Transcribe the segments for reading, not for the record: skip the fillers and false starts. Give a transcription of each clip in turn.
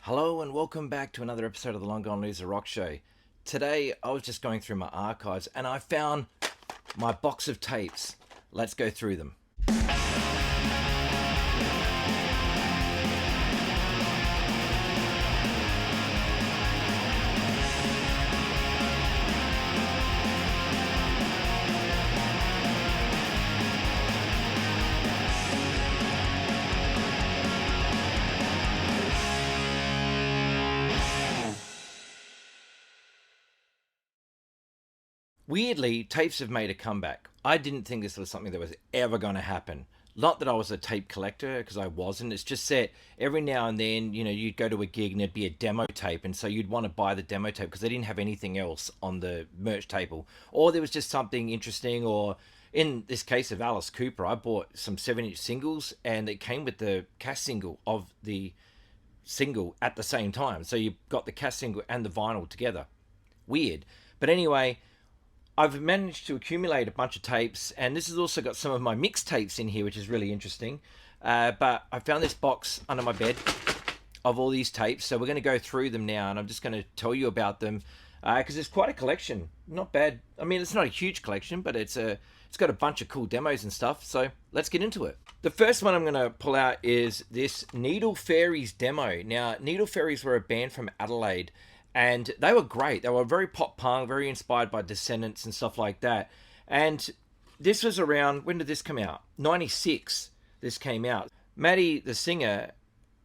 Hello and welcome back to another episode of the Long Gone Loser Rock Show. Today I was just going through my archives and I found my box of tapes. Let's go through them. Weirdly, tapes have made a comeback. I didn't think this was something that was ever going to happen. Not that I was a tape collector, because I wasn't. It's just that every now and then, you'd go to a gig and there'd be a demo tape, and so you'd want to buy the demo tape because they didn't have anything else on the merch table. Or there was just something interesting, or in this case of Alice Cooper, I bought some 7-inch singles, and it came with the cast single of the single at the same time. So you got the cast single and the vinyl together. Weird. But anyway, I've managed to accumulate a bunch of tapes, and this has also got some of my mixtapes in here, which is really interesting. But I found this box under my bed of all these tapes, so we're going to go through them now, and I'm just going to tell you about them because it's quite a collection. Not bad. I mean, it's not a huge collection, but it's got a bunch of cool demos and stuff. So let's get into it. The first one I'm going to pull out is this Needle Fairies demo. Now, Needle Fairies were a band from Adelaide. And they were great. They were very pop punk, very inspired by Descendants and stuff like that. And this was around, when did this come out? 96, this came out. Matty, the singer,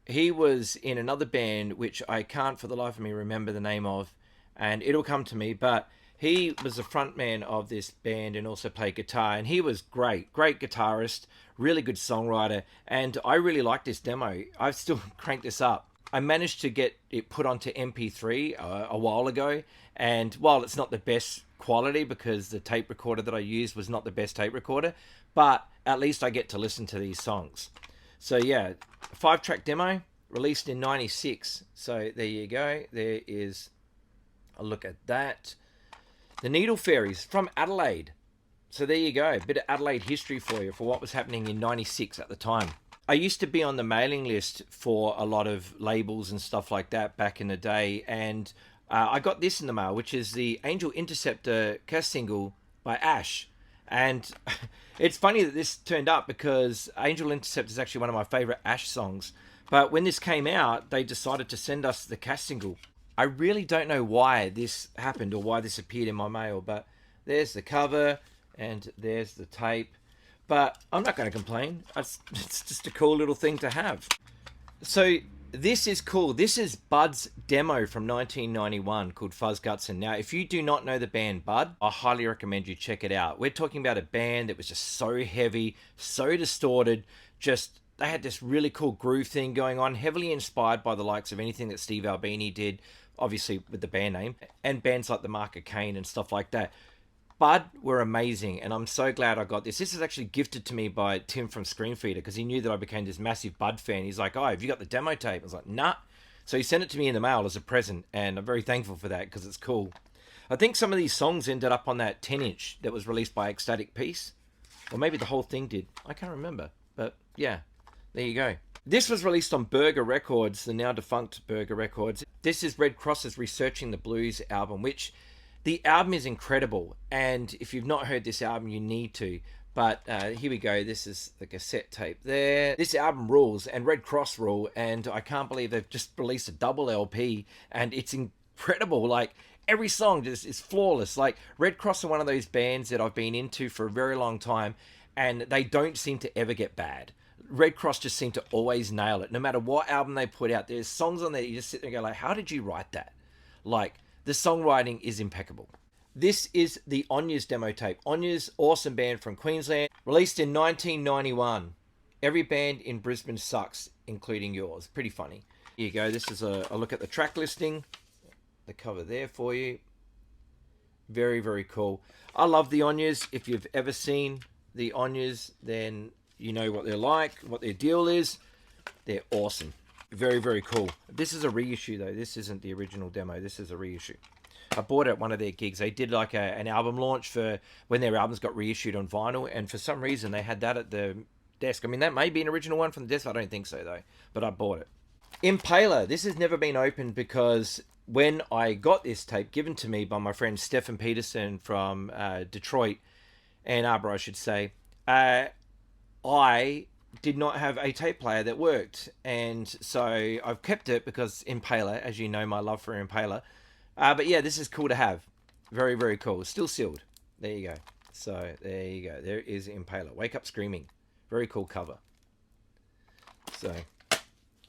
he was in another band, which I can't for the life of me remember the name of, and it'll come to me, but he was the frontman of this band and also played guitar, and he was great guitarist, really good songwriter, and I really liked this demo. I've still cranked this up. I managed to get it put onto MP3 a while ago, and while it's not the best quality because the tape recorder that I used was not the best tape recorder, but at least I get to listen to these songs. So yeah, 5-track demo released in 96. So there you go. There is a look at that. The Needle Fairies from Adelaide. So there you go. A bit of Adelaide history for you for what was happening in 96 at the time. I used to be on the mailing list for a lot of labels and stuff like that back in the day, and I got this in the mail, which is the Angel Interceptor cast single by Ash. And it's funny that this turned up because Angel Interceptor is actually one of my favorite Ash songs. But when this came out, they decided to send us the cast single. I really don't know why this happened or why this appeared in my mail, but there's the cover and there's the tape. But I'm not going to complain. It's just a cool little thing to have. So this is cool. This is Bud's demo from 1991 called Fuzz Gutson. Now, if you do not know the band Bud, I highly recommend you check it out. We're talking about a band that was just so heavy, so distorted. Just they had this really cool groove thing going on, heavily inspired by the likes of anything that Steve Albini did, obviously with the band name, and bands like the Mark of Cain and stuff like that. Bud were amazing, and I'm so glad I got this. This is actually gifted to me by Tim from Screenfeeder because he knew that I became this massive Bud fan. He's like, "Oh, have you got the demo tape?" I was like, "Nah." So he sent it to me in the mail as a present, and I'm very thankful for that because it's cool. I think some of these songs ended up on that 10-inch that was released by Ecstatic Peace, or maybe the whole thing did. I can't remember, but yeah, there you go. This was released on Burger Records, the now defunct Burger Records. This is Red Cross's Researching the Blues album, which the album is incredible, and if you've not heard this album, you need to. But here we go. This is the cassette tape there. This album rules, and Red Cross rule, and I can't believe they've just released a double LP, and it's incredible. Like, every song just is flawless. Like, Red Cross are one of those bands that I've been into for a very long time, and they don't seem to ever get bad. Red Cross just seem to always nail it. No matter what album they put out, there's songs on there you just sit there and go like, how did you write that? Like, the songwriting is impeccable. This is the Onyas demo tape. Onyas, awesome band from Queensland, released in 1991. Every band in Brisbane sucks, including yours. Pretty funny. Here you go. This is a look at the track listing. The cover there for you. Very, very cool. I love the Onyas. If you've ever seen the Onyas, then you know what they're like, what their deal is. They're awesome. Very, very cool. This is a reissue, though. This isn't the original demo. This is a reissue. I bought it at one of their gigs. They did like an album launch for when their albums got reissued on vinyl, and for some reason they had that at the desk. I mean, that may be an original one from the desk. I don't think so, though. But I bought it. Impaler. This has never been opened because when I got this tape given to me by my friend Stefan Peterson from Detroit, Ann Arbor, I should say, I did not have a tape player that worked. And so I've kept it because Impaler, as you know, my love for Impaler. But yeah, this is cool to have. Very, very cool. Still sealed. There you go. So there you go. There is Impaler. Wake Up Screaming. Very cool cover. So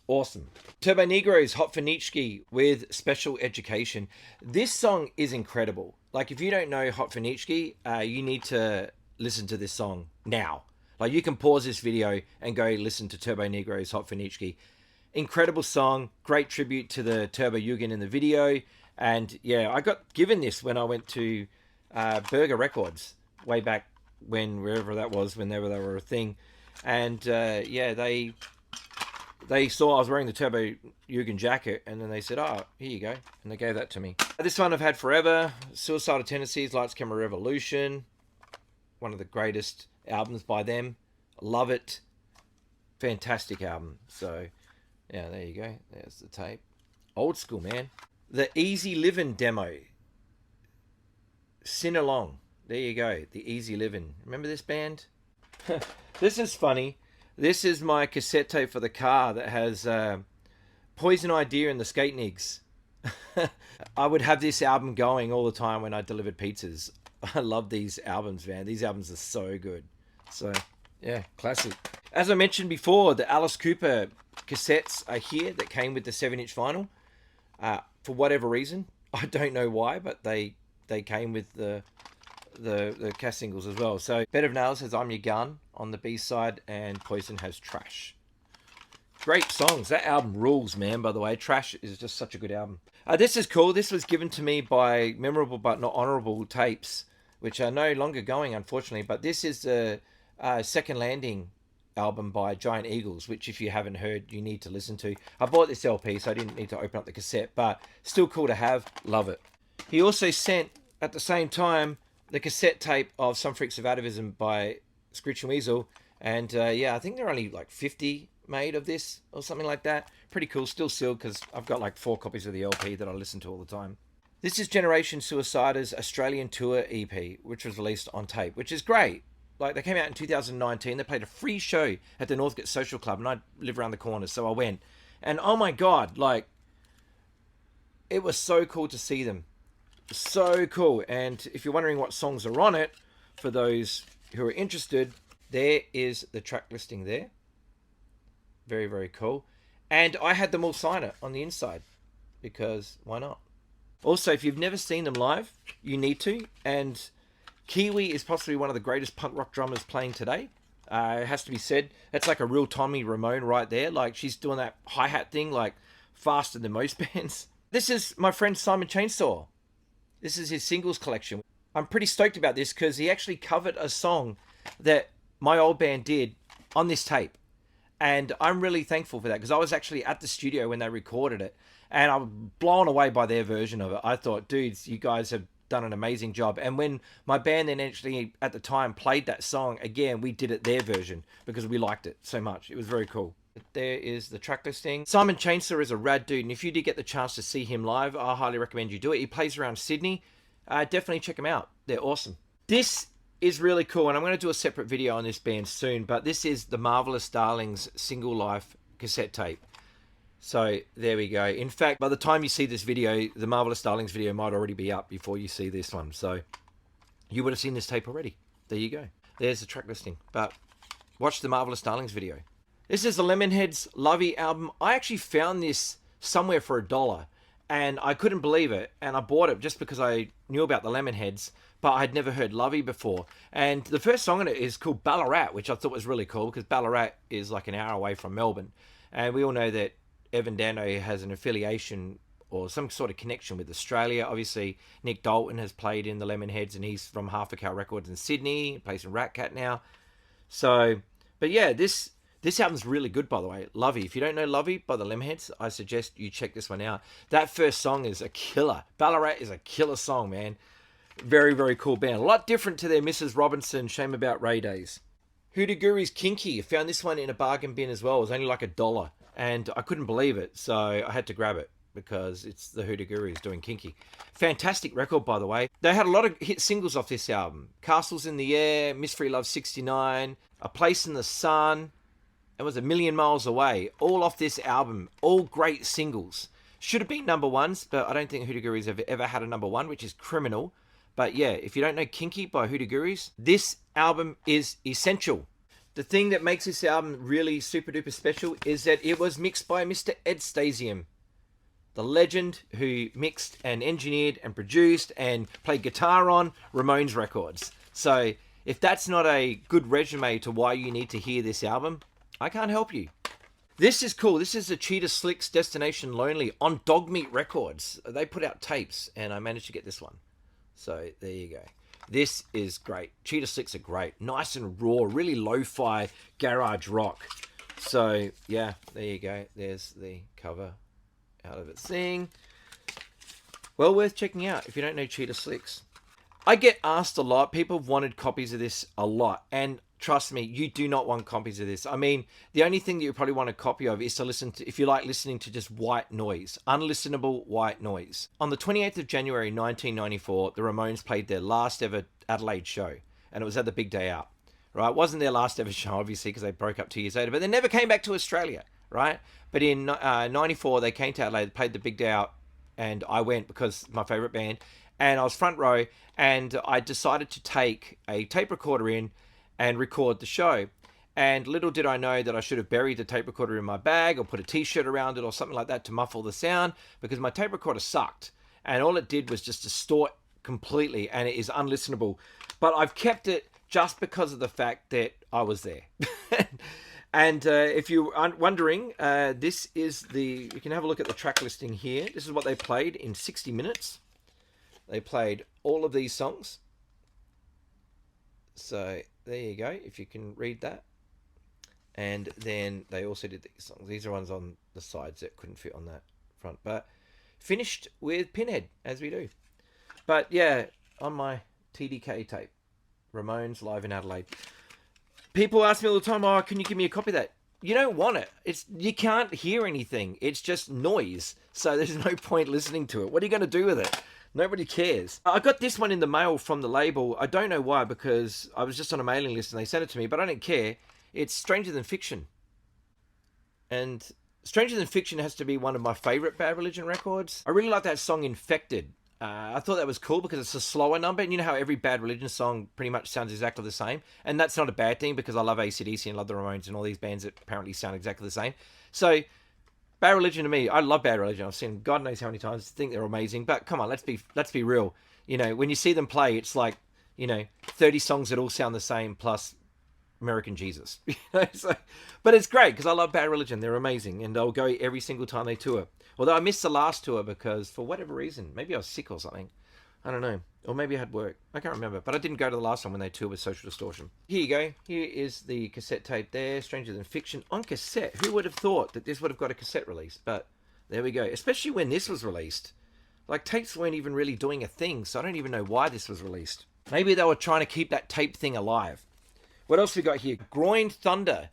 awesome. Turbo Negroes, Hot for Nietzsche with Special Education. This song is incredible. Like, if you don't know Hot for Nietzsche, you need to listen to this song now. Like, you can pause this video and go listen to Turbo Negroes, Hot for Nietzsche. Incredible song. Great tribute to the Turbo Jugend in the video. And yeah, I got given this when I went to Burger Records way back when, wherever that was, whenever they were a thing. And yeah, they saw I was wearing the Turbo Jugend jacket, and then they said, oh, here you go. And they gave that to me. This one I've had forever. Suicidal Tendencies, Lights, Camera, Revolution. One of the greatest albums by them. Love it. Fantastic album. So, yeah, there you go. There's the tape. Old school, man. The Easy Livin' demo. Sin Along. There you go. The Easy Livin'. Remember this band? This is funny. This is my cassette tape for the car that has Poison Idea and the Skate Nigs. I would have this album going all the time when I delivered pizzas. I love these albums, man. These albums are so good. So, yeah, classic. As I mentioned before, the Alice Cooper cassettes are here that came with the 7-inch vinyl. For whatever reason, I don't know why, but they came with the cast singles as well. So Bed of Nails has I'm Your Gun on the B side, and Poison has Trash. Great songs. That album rules, man, by the way. Trash is just such a good album. This is cool. This was given to me by Memorable But Not Honourable Tapes, which are no longer going, unfortunately. But this is the Second Landing album by Giant Eagles, which, if you haven't heard, you need to listen to. I bought this LP, so I didn't need to open up the cassette, but still cool to have. Love it. He also sent, at the same time, the cassette tape of Some Freaks of Atavism by Screeching Weasel. And yeah, I think there are only like 50 made of this or something like that. Pretty cool. Still sealed because I've got like 4 copies of the LP that I listen to all the time. This is Generation Suicida's Australian Tour EP, which was released on tape, which is great. Like, they came out in 2019. They played a free show at the Northgate Social Club, and I live around the corner, so I went. And oh my God, like, it was so cool to see them. So cool. And if you're wondering what songs are on it, for those who are interested, there is the track listing there. Very, very cool. And I had them all sign it on the inside, because why not? Also, if you've never seen them live, you need to. And Kiwi is possibly one of the greatest punk rock drummers playing today. It has to be said. That's like a real Tommy Ramone right there. Like, she's doing that hi-hat thing, like, faster than most bands. This is my friend Simon Chainsaw. This is his singles collection. I'm pretty stoked about this because he actually covered a song that my old band did on this tape. And I'm really thankful for that because I was actually at the studio when they recorded it. And I'm blown away by their version of it. I thought, dudes, you guys have done an amazing job. And when my band then actually at the time played that song again, we did it their version because we liked it so much. It was very cool. There is the track listing. Simon Chainsaw is a rad dude, and if you did get the chance to see him live, I highly recommend you do it. He plays around Sydney. Definitely check him out. They're awesome. This is really cool, and I'm going to do a separate video on this band soon, but this is the Marvelous Darlings Single Life cassette tape. So there we go. In fact, by the time you see this video, the Marvelous Darlings video might already be up before you see this one. So you would have seen this tape already. There you go. There's the track listing. But watch the Marvelous Darlings video. This is the Lemonheads Lovey album. I actually found this somewhere for $1 and I couldn't believe it. And I bought it just because I knew about the Lemonheads, but I'd never heard Lovey before. And the first song on it is called Ballarat, which I thought was really cool because Ballarat is like an hour away from Melbourne. And we all know that Evan Dando has an affiliation or some sort of connection with Australia. Obviously, Nick Dalton has played in the Lemonheads and he's from Half a Cow Records in Sydney. He plays in Rat Cat now. So, but yeah, this album's really good, by the way. Lovey. If you don't know Lovey by the Lemonheads, I suggest you check this one out. That first song is a killer. Ballarat is a killer song, man. Very, very cool band. A lot different to their Mrs. Robinson, Shame About Ray days. Hoodoo Guru's Kinky. I found this one in a bargain bin as well. It was only like $1. and I couldn't believe it, so I had to grab it because it's the Hoodoo Gurus doing Kinky. Fantastic record, by the way. They had a lot of hit singles off this album. Castles in the Air, Miss Free Love 69, A Place in the Sun, it was A Million Miles Away, all off this album. All great singles. Should have been number ones, but I don't think Hoodoo Gurus have ever had a number one, which is criminal. But yeah, if you don't know Kinky by Hoodoo Gurus, this album is essential. The thing that makes this album really super duper special is that it was mixed by Mr. Ed Stasium, the legend who mixed and engineered and produced and played guitar on Ramones records. So if that's not a good resume to why you need to hear this album, I can't help you. This is cool. This is the Cheetah Slicks Destination Lonely on Dogmeat Records. They put out tapes and I managed to get this one. So there you go. This is great. Cheetah Slicks are great. Nice and raw, really lo-fi garage rock. So yeah, there you go. There's the cover out of its thing. Well worth checking out if you don't know Cheetah Slicks. I get asked a lot. People have wanted copies of this a lot. And trust me, you do not want copies of this. I mean, the only thing that you probably want a copy of is to listen to, if you like listening to just white noise, unlistenable white noise. On the 28th of January 1994, the Ramones played their last ever Adelaide show, and it was at the Big Day Out. Right? It wasn't their last ever show, obviously, because they broke up 2 years later, but they never came back to Australia, right? But in 94, they came to Adelaide, played the Big Day Out, and I went because my favourite band, and I was front row, and I decided to take a tape recorder in and record the show. And little did I know that I should have buried the tape recorder in my bag or put a t-shirt around it or something like that to muffle the sound, because my tape recorder sucked. And all it did was just distort completely, and it is unlistenable. But I've kept it just because of the fact that I was there. And if you're wondering, this is the... You can have a look at the track listing here. This is what they played in 60 minutes. They played all of these songs. So there you go, if you can read that. And then they also did these songs. These are ones on the sides that couldn't fit on that front. But finished with Pinhead, as we do. But yeah, on my TDK tape, Ramones live in Adelaide. People ask me all the time, oh, can you give me a copy of that? You don't want it. You can't hear anything. It's just noise. So there's no point listening to it. What are you going to do with it? Nobody cares. I got this one in the mail from the label. I don't know why, because I was just on a mailing list and they sent it to me, but I don't care. It's Stranger Than Fiction. And Stranger Than Fiction has to be one of my favourite Bad Religion records. I really like that song Infected. I thought that was cool because it's a slower number. And you know how every Bad Religion song pretty much sounds exactly the same? And that's not a bad thing because I love AC/DC and love the Ramones and all these bands that apparently sound exactly the same. So Bad Religion to me, I love Bad Religion. I've seen them God knows how many times. I think they're amazing. But come on, let's be real. You know, when you see them play, it's like, 30 songs that all sound the same plus American Jesus. But it's great because I love Bad Religion. They're amazing. And I'll go every single time they tour. Although I missed the last tour because for whatever reason, maybe I was sick or something. I don't know. Or maybe I had work. I can't remember. But I didn't go to the last one when they toured with Social Distortion. Here you go. Here is the cassette tape there. Stranger Than Fiction on cassette. Who would have thought that this would have got a cassette release? But there we go. Especially when this was released. Like, tapes weren't even really doing a thing. So I don't even know why this was released. Maybe they were trying to keep that tape thing alive. What else we got here? Groin Thunder.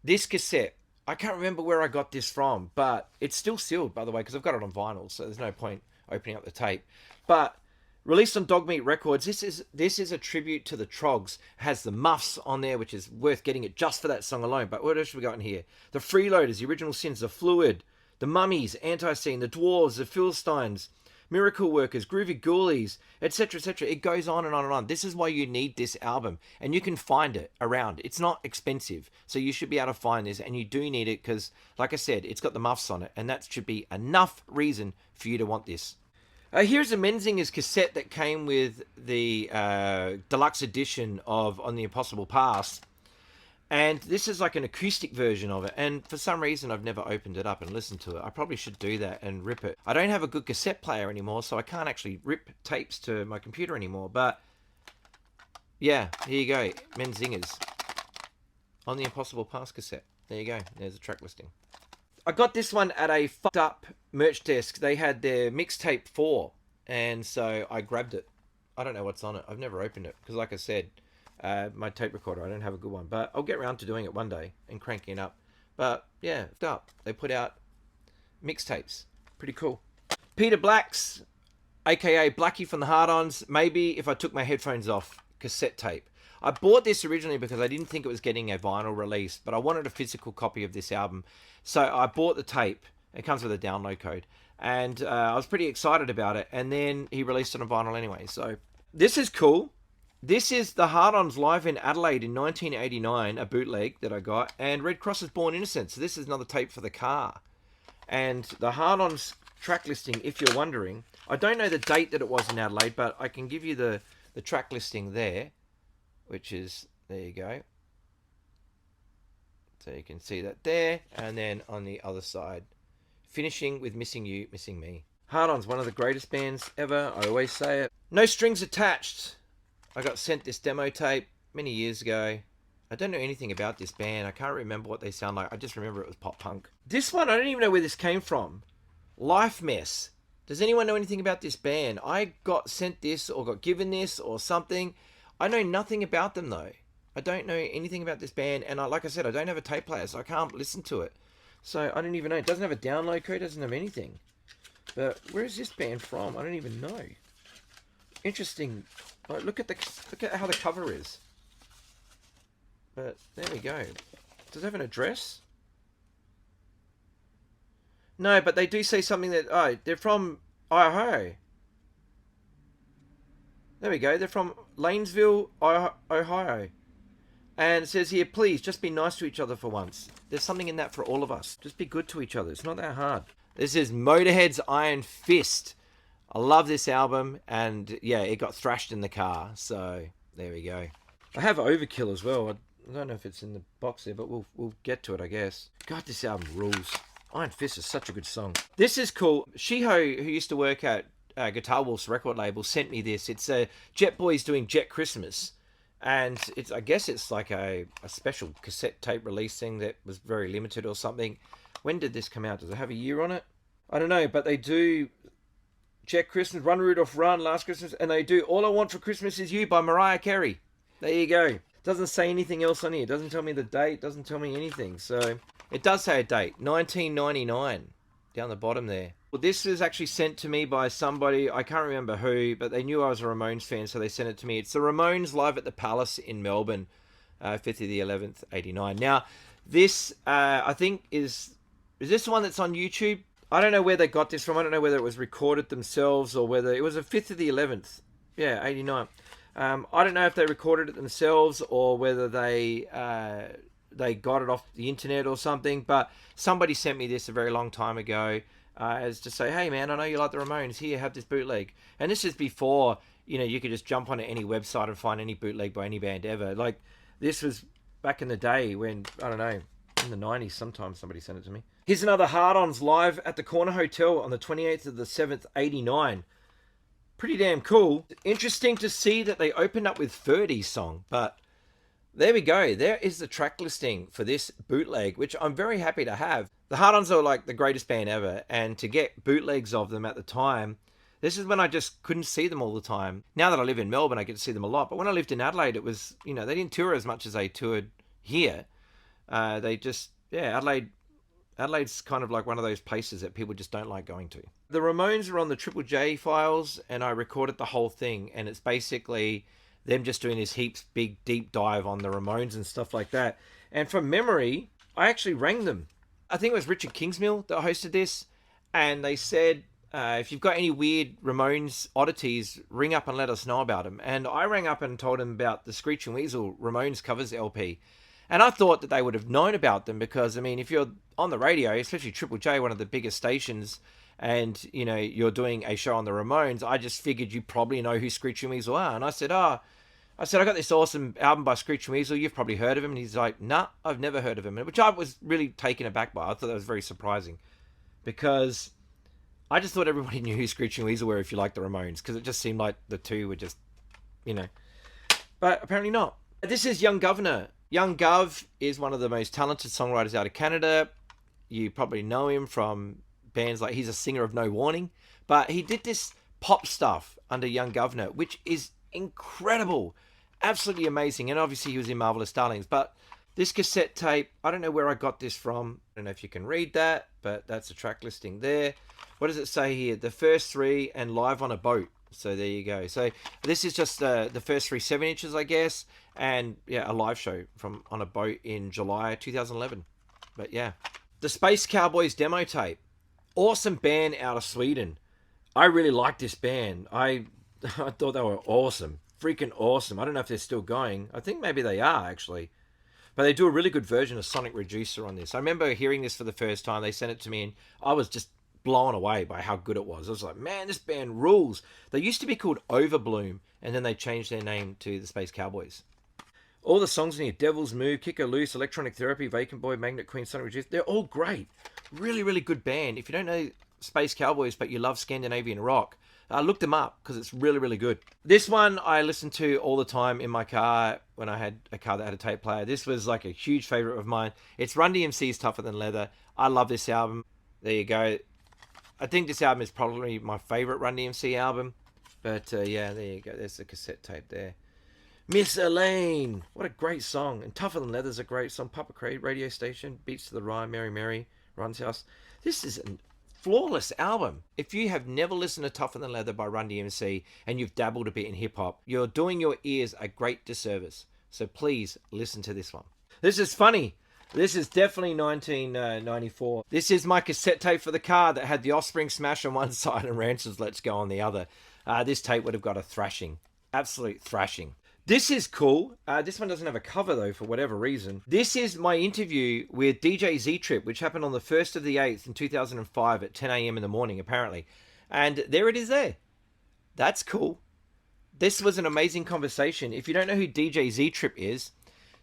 This cassette. I can't remember where I got this from. But it's still sealed, by the way, because I've got it on vinyl. So there's no point opening up the tape. But released on Dogmeat Records. This is a tribute to the Trogs. It has the Muffs on there, which is worth getting it just for that song alone. But what else have we got in here? The Freeloaders, the Original Sins, the Fluid, the Mummies, Anti-Scene, the Dwarves, the Philistines, Miracle Workers, Groovy Ghoulies, etc., etc. It goes on and on and on. This is why you need this album. And you can find it around. It's not expensive. So you should be able to find this. And you do need it because, like I said, it's got the Muffs on it. And that should be enough reason for you to want this. Here's a Menzingers cassette that came with the deluxe edition of On the Impossible Past. And this is like an acoustic version of it. And for some reason, I've never opened it up and listened to it. I probably should do that and rip it. I don't have a good cassette player anymore, so I can't actually rip tapes to my computer anymore. But yeah, here you go. Menzingers On the Impossible Past cassette. There you go. There's a track listing. I got this one at a fucked up merch desk. They had their mixtape 4, and so I grabbed it. I don't know what's on it. I've never opened it because, like I said, my tape recorder, I don't have a good one, but I'll get around to doing it one day and cranking it up. But yeah, they put out mixtapes. Pretty cool. Peter Black's, aka Blackie from the Hard-Ons, maybe if I took my headphones off, cassette tape. I bought this originally because I didn't think it was getting a vinyl release, but I wanted a physical copy of this album. So I bought the tape. It comes with a download code. And I was pretty excited about it. And then he released it on vinyl anyway. So this is cool. This is the Hard-Ons live in Adelaide in 1989, a bootleg that I got. And Red Cross's Born Innocent. So this is another tape for the car. And the Hard-Ons track listing, if you're wondering, I don't know the date that it was in Adelaide, but I can give you the track listing there, which is, there you go. So you can see that there, and then on the other side, finishing with Missing You, Missing Me. Hard-On's one of the greatest bands ever, I always say it. No Strings Attached. I got sent this demo tape many years ago. I don't know anything about this band. I can't remember what they sound like. I just remember it was pop punk. This one, I don't even know where this came from. Life Mess. Does anyone know anything about this band? I got sent this or got given this or something. I know nothing about them though. I don't know anything about this band, and like I said, I don't have a tape player, so I can't listen to it. So I don't even know. It doesn't have a download code, doesn't have anything. But where is this band from? I don't even know. Interesting. Like, look at how the cover is. But there we go. Does it have an address? No, but they do say something that, they're from Ohio. There we go. They're from Lanesville, Ohio. And it says here, please, just be nice to each other for once. There's something in that for all of us. Just be good to each other. It's not that hard. This is Motorhead's Iron Fist. I love this album. And yeah, it got thrashed in the car. So there we go. I have Overkill as well. I don't know if it's in the box there, but we'll get to it, I guess. God, this album rules. Iron Fist is such a good song. This is cool. Shiho, who used to work at Guitar Wolf's record label, sent me this. It's Jet Boys doing Jet Christmas. And I guess it's like a special cassette tape release thing that was very limited or something. When did this come out? Does it have a year on it? I don't know, but they do Jet Christmas, Run Rudolph Run, Last Christmas, and they do All I Want for Christmas Is You by Mariah Carey. There you go. Doesn't say anything else on here. Doesn't tell me the date. Doesn't tell me anything. So it does say a date, 1999, down the bottom there. Well, this was actually sent to me by somebody, I can't remember who, but they knew I was a Ramones fan, so they sent it to me. It's the Ramones live at the Palace in Melbourne, 5th of the 11th, 89. Now, this, I think, is this the one that's on YouTube? I don't know where they got this from. I don't know whether it was recorded themselves or whether it was a 5th of the 11th. Yeah, 89. I don't know if they recorded it themselves or whether they got it off the internet or something, but somebody sent me this a very long time ago as to say, hey man, I know you like the Ramones, here, have this bootleg. And this is before, you could just jump onto any website and find any bootleg by any band ever. Like, this was back in the day when, I don't know, in the 90s, sometimes somebody sent it to me. Here's another Hard-Ons live at the Corner Hotel on the 28th of the 7th, 89. Pretty damn cool. Interesting to see that they opened up with Ferdy's song, but there we go. There is the track listing for this bootleg, which I'm very happy to have. The Hard-Ons are like the greatest band ever, and to get bootlegs of them at the time, this is when I just couldn't see them all the time. Now that I live in Melbourne, I get to see them a lot, but when I lived in Adelaide, it was, they didn't tour as much as they toured here. Adelaide's kind of like one of those places that people just don't like going to. The Ramones are on the Triple J files, and I recorded the whole thing, and it's basically them just doing this heaps big deep dive on the Ramones and stuff like that. And from memory, I actually rang them. I think it was Richard Kingsmill that hosted this, and they said, if you've got any weird Ramones oddities, ring up and let us know about them. And I rang up and told them about the Screeching Weasel Ramones covers LP. And I thought that they would have known about them because, I mean, if you're on the radio, especially Triple J, one of the biggest stations, and, you're doing a show on the Ramones, I just figured you probably know who Screeching Weasel are. And I said, I got this awesome album by Screeching Weasel. You've probably heard of him. And he's like, nah, I've never heard of him. Which I was really taken aback by. I thought that was very surprising because I just thought everybody knew who Screeching Weasel were if you liked the Ramones, because it just seemed like the two were just, But apparently not. This is Young Governor. Young Gov is one of the most talented songwriters out of Canada. You probably know him from bands like, he's a singer of No Warning, but he did this pop stuff under Young Governor, which is incredible, absolutely amazing. And obviously he was in Marvelous Darlings, but This cassette tape, I don't know where I got this from. I don't know if you can read that, but that's a track listing there. What does it say here? The first three and live on a boat. So there you go. So this is just the first three 7-inches, I guess, and yeah, a live show from on a boat in July 2011. But yeah, the Space Cowboys demo tape, awesome band out of Sweden. I really like this band. I thought they were awesome, freaking awesome. I don't know if they're still going. I think maybe they are actually. But they do a really good version of Sonic Reducer on this. I remember hearing this for the first time. They sent it to me, and I was just blown away by how good it was. I was like, man, this band rules. They used to be called Overbloom, and then they changed their name to the Space Cowboys. All the songs in here, Devil's Move, Kicker Loose, Electronic Therapy, Vacant Boy, Magnet Queen, Sonic Reducer, they're all great. Really, really good band. If you don't know Space Cowboys, but you love Scandinavian rock, look them up because it's really, really good. This one I listened to all the time in my car when I had a car that had a tape player. This was like a huge favorite of mine. It's Run DMC's Tougher Than Leather. I love this album. There you go. I think this album is probably my favorite Run DMC album. But yeah, there you go. There's the cassette tape there. Miss Elaine. What a great song. And Tougher Than Leather's a great song. Papa Crate, Radio Station, Beats to the Rhyme, Mary Mary, Run's House. This is an flawless album. If you have never listened to Tougher Than Leather by Run DMC and you've dabbled a bit in hip-hop, you're doing your ears a great disservice. So please listen to this one. This is funny. This is definitely 1994. This is my cassette tape for the car that had the Offspring Smash on one side and Rancid's Let's Go on the other. This tape would have got a thrashing. Absolute thrashing. This is cool. This one doesn't have a cover, though, for whatever reason. This is my interview with DJ Z-Trip, which happened on the 1st of the 8th in 2005 at 10 a.m. in the morning, apparently. And there it is there. That's cool. This was an amazing conversation. If you don't know who DJ Z-Trip is,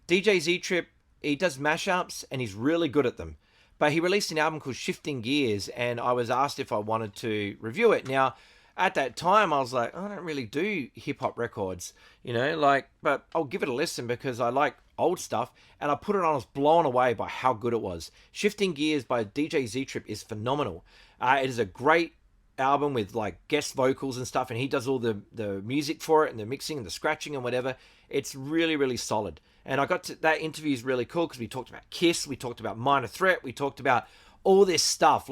DJ Z-Trip, he does mashups, and he's really good at them. But he released an album called Shifting Gears, and I was asked if I wanted to review it. Now, at that time, I was like, I don't really do hip-hop records, but I'll give it a listen because I like old stuff. And I put it on, I was blown away by how good it was. Shifting Gears by DJ Z-Trip is phenomenal. It is a great album with guest vocals and stuff, and he does all the music for it and the mixing and the scratching and whatever. It's really, really solid. And that interview is really cool because we talked about Kiss, we talked about Minor Threat, we talked about all this stuff.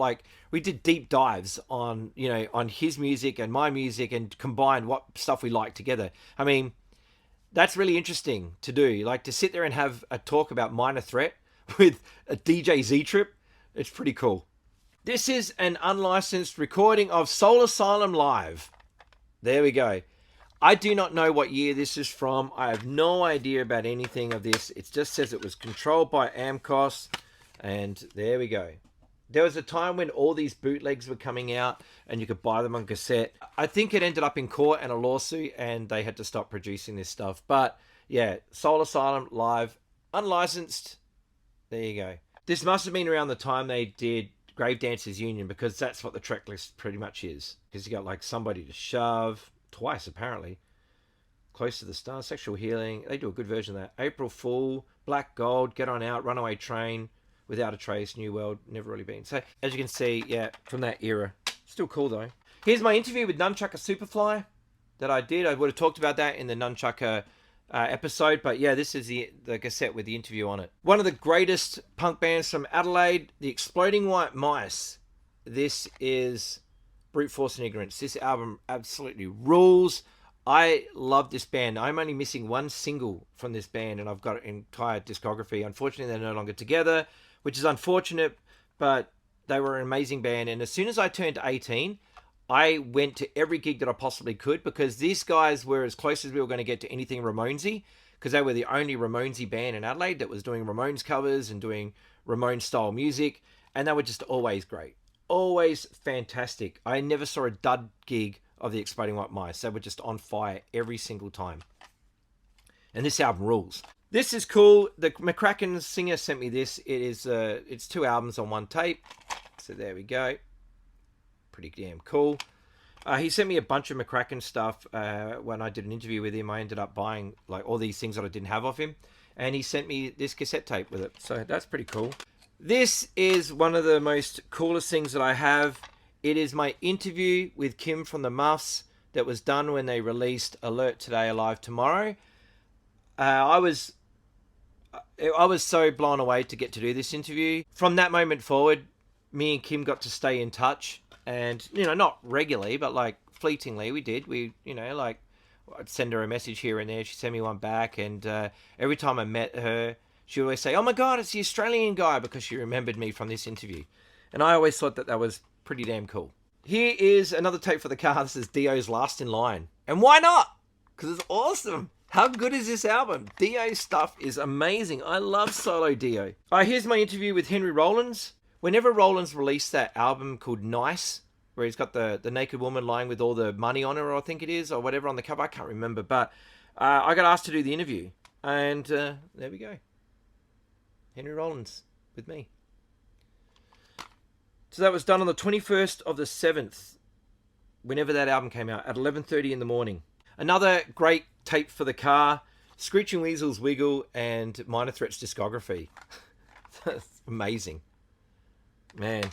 We did deep dives on his music and my music and combined what stuff we like together. I mean, that's really interesting to do. To sit there and have a talk about Minor Threat with a DJ Z-Trip, it's pretty cool. This is an unlicensed recording of Soul Asylum Live. There we go. I do not know what year this is from. I have no idea about anything of this. It just says it was controlled by Amcos. And there we go. There was a time when all these bootlegs were coming out and you could buy them on cassette. I think it ended up in court and a lawsuit and they had to stop producing this stuff. But yeah, Soul Asylum Live, unlicensed. There you go. This must have been around the time they did Grave Dancers Union because that's what the track list pretty much is. Because you got Somebody to Shove, twice apparently. Close to the Stars, Sexual Healing. They do a good version of that. April Fool, Black Gold, Get On Out, Runaway Train, Without a Trace, New World, Never Really Been. So, as you can see, yeah, from that era. Still cool, though. Here's my interview with Nunchucker Superfly that I did. I would have talked about that in the Nunchucker episode, but yeah, this is the cassette with the interview on it. One of the greatest punk bands from Adelaide, the Exploding White Mice. This is Brute Force and Ignorance. This album absolutely rules. I love this band. I'm only missing one single from this band, and I've got an entire discography. Unfortunately, they're no longer together, which is unfortunate, but they were an amazing band. And as soon as I turned 18, I went to every gig that I possibly could because these guys were as close as we were going to get to anything Ramonesy because they were the only Ramonesy band in Adelaide that was doing Ramones covers and doing Ramones-style music, and they were just always great. Always fantastic. I never saw a dud gig of the Exploding White Mice. They were just on fire every single time. And this album rules. This is cool. The McCracken singer sent me this. It's 2 albums on one tape. So there we go. Pretty damn cool. He sent me a bunch of McCracken stuff when I did an interview with him. I ended up buying all these things that I didn't have off him. And he sent me this cassette tape with it. So that's pretty cool. This is one of the most coolest things that I have. It is my interview with Kim from the Muffs that was done when they released Alert Today, Alive Tomorrow. I was I was so blown away to get to do this interview. From that moment forward, me and Kim got to stay in touch, and not regularly, but like fleetingly, we did. Like I'd send her a message here and there. She'd send me one back, and every time I met her, she would always say, "Oh my God, it's the Australian guy," because she remembered me from this interview, and I always thought that was pretty damn cool. Here is another tape for the car. This is Dio's Last in Line, and why not? Because it's awesome. How good is this album? Dio's stuff is amazing. I love solo Dio. Here's my interview with Henry Rollins. Whenever Rollins released that album called Nice, where he's got the naked woman lying with all the money on her, I think it is, or whatever on the cover, I can't remember. But I got asked to do the interview. And there we go. Henry Rollins with me. So that was done on the 21st of the 7th, whenever that album came out, at 11:30 in the morning. Another great tape for the car, Screeching Weasel's Wiggle and Minor Threat's discography. That's amazing. Man.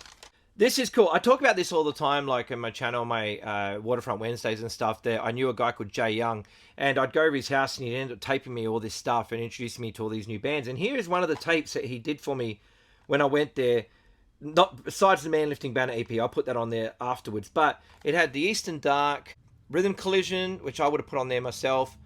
This is cool. I talk about this all the time, like in my channel, my Waterfront Wednesdays and stuff. There, I knew a guy called Jay Young, and I'd go over his house and he'd end up taping me all this stuff and introducing me to all these new bands. And here is one of the tapes that he did for me when I went there. Not besides the Man Lifting Banner EP, I'll put that on there afterwards. But it had the Eastern Dark, Rhythm Collision, which I would have put on there myself.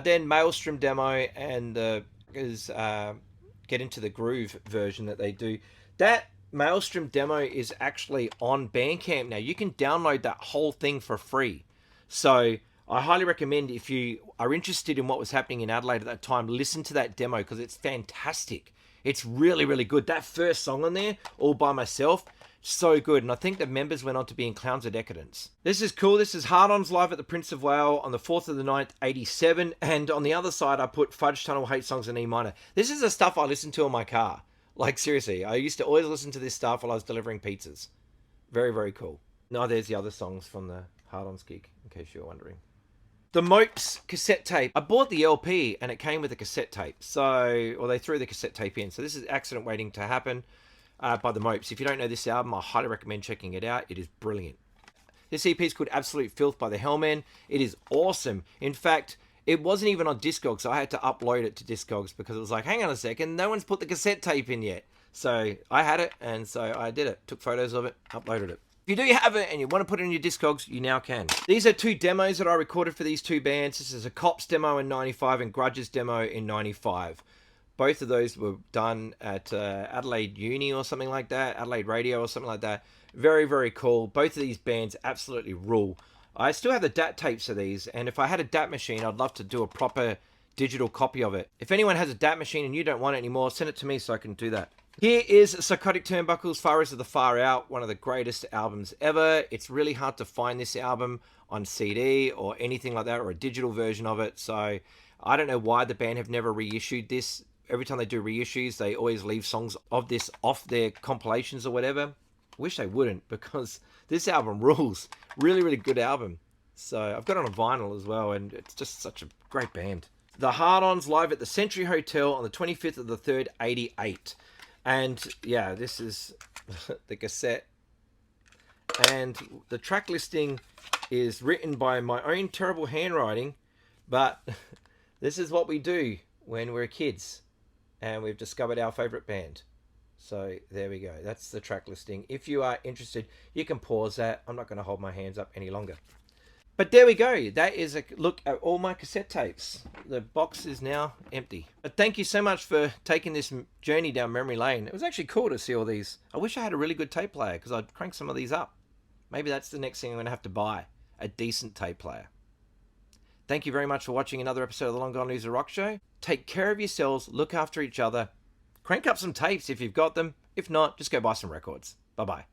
Then Maelstrom demo and the Get Into the Groove version that they do. That Maelstrom demo is actually on Bandcamp now. You can download that whole thing for free. So I highly recommend, if you are interested in what was happening in Adelaide at that time, listen to that demo because it's fantastic. It's really, really good. That first song on there, All By Myself, so good. And I think the members went on to be in Clowns of Decadence. This is cool. This is Hard-Ons live at the Prince of Wales on the 4th of the 9th, 87. And on the other side, I put Fudge Tunnel Hate Songs in E minor. This is the stuff I listen to in my car. Like, seriously, I used to always listen to this stuff while I was delivering pizzas. Very, very cool. Now there's the other songs from the Hard-Ons gig, in case you're wondering. The Mopes cassette tape. I bought the LP and it came with a cassette tape. Or they threw the cassette tape in. So this is Accident Waiting to Happen by the Mopes. If you don't know this album, I highly recommend checking it out. It is brilliant. This EP is called Absolute Filth by the Hellmen. It is awesome. In fact, it wasn't even on Discogs, so I had to upload it to Discogs because it was like, hang on a second, no one's put the cassette tape in yet. So I had it, and so I did it. Took photos of it, uploaded it. If you do have it and you want to put it in your Discogs, you now can. These are two demos that I recorded for these two bands. This is a Cops demo in 95 and Grudges demo in 95. Both of those were done at Adelaide Uni or something like that, Adelaide Radio or something like that. Very, very cool. Both of these bands absolutely rule. I still have the DAT tapes of these, and if I had a DAT machine, I'd love to do a proper digital copy of it. If anyone has a DAT machine and you don't want it anymore, send it to me so I can do that. Here is Psychotic Turnbuckles, Far As of the Far Out, one of the greatest albums ever. It's really hard to find this album on CD or anything like that, or a digital version of it, so I don't know why the band have never reissued this. Every time they do reissues, they always leave songs of this off their compilations or whatever. Wish they wouldn't, because this album rules. Really, really good album. So I've got it on vinyl as well, and it's just such a great band. The Hard-Ons live at the Century Hotel on the 25th of the 3rd, 88. And yeah, this is the cassette. And the track listing is written by my own terrible handwriting, but this is what we do when we're kids and we've discovered our favorite band. So there we go. That's the track listing. If you are interested, you can pause that. I'm not going to hold my hands up any longer. But there we go. That is a look at all my cassette tapes. The box is now empty. But thank you so much for taking this journey down memory lane. It was actually cool to see all these. I wish I had a really good tape player because I'd crank some of these up. Maybe that's the next thing I'm going to have to buy. A decent tape player. Thank you very much for watching another episode of the Long Gone Loser Rock Show. Take care of yourselves. Look after each other. Crank up some tapes if you've got them. If not, just go buy some records. Bye-bye.